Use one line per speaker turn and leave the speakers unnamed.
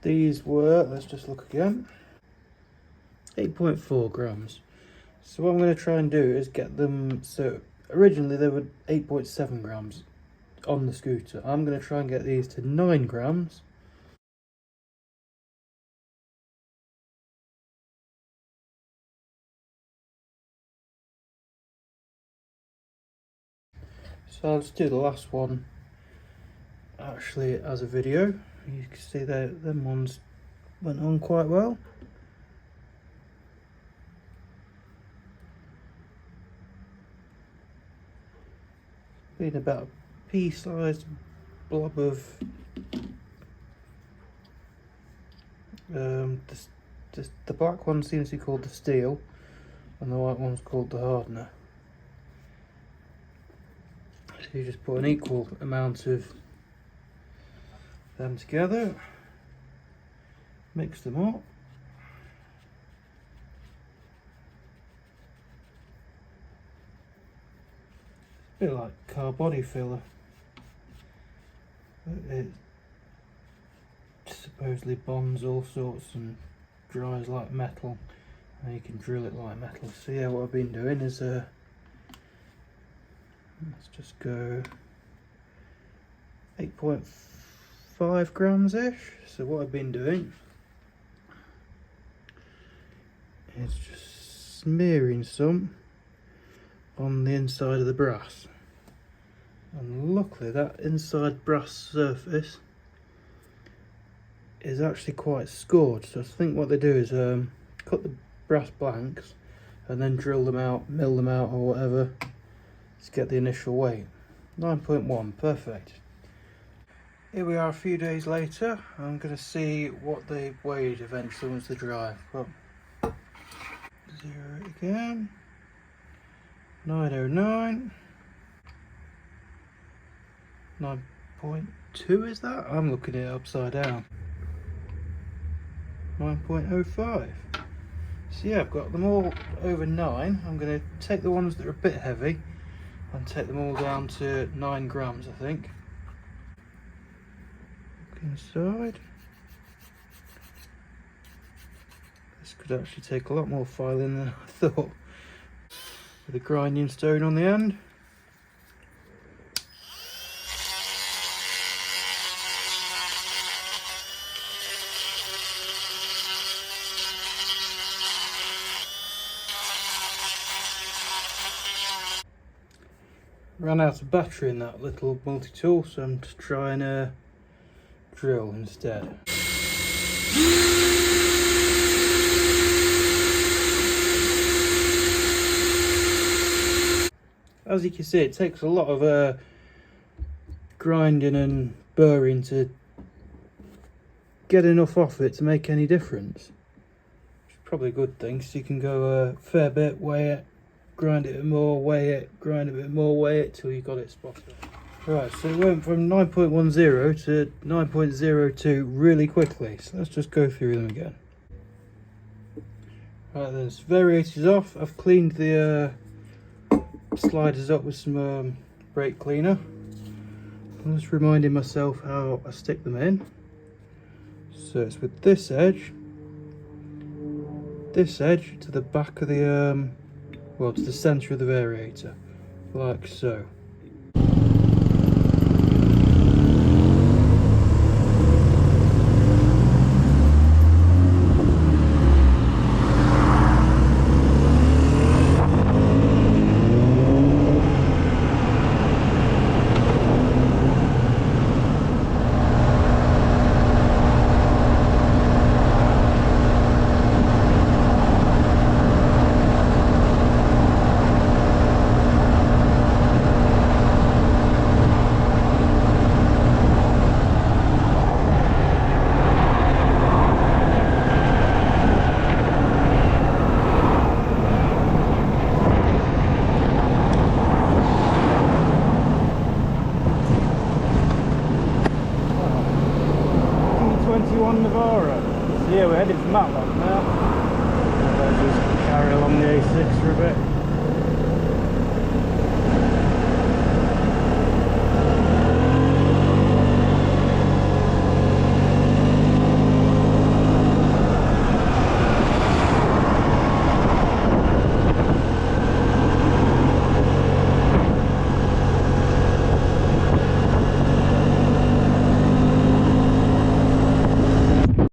These were, let's just look again, 8.4 grams. So what I'm going to try and do is get them, so originally they were 8.7 grams on the scooter. I'm going to try and get these to 9 grams. So I'll just do the last one actually as a video. You can see that them ones went on quite well. Been about a pea-sized blob of the black one seems to be called the steel and the white one's called the hardener. So you just put an equal amount of them together, mix them up. A bit like car body filler. It supposedly bonds all sorts and dries like metal, and you can drill it like metal. So yeah, what I've been doing is let's just go 8.5 grams ish. So what I've been doing is just smearing some on the inside of the brass, and luckily that inside brass surface is actually quite scored. So I think what they do is cut the brass blanks and then drill them out, mill them out or whatever to get the initial weight. 9.1, perfect. Here we are a few days later. I'm going to see what they weighed eventually once they dry. Well, zero it again. 909. 9.2 is that? I'm looking at it upside down. 9.05. So yeah, I've got them all over 9. I'm going to take the ones that are a bit heavy and take them all down to 9 grams, I think. Look inside. This could actually take a lot more filing than I thought. With a grinding stone on the end. Ran out of battery in that little multi-tool, so I'm just trying to drill instead. As you can see, it takes a lot of grinding and burring to get enough off it to make any difference. Which is probably a good thing, so you can go a fair bit, weigh it, grind it a bit more, weigh it, grind it a bit more, weigh it till you got it spotted. Right, so it went from 9.10 to 9.02 really quickly. So let's just go through them again. Right, then, so variator's off. I've cleaned the sliders up with some brake cleaner. I'm just reminding myself how I stick them in. So it's with this edge to the back of the well, to the centre of the variator, like so. So yeah, we're heading for Matlock now. Let's just carry along the A6 for a bit.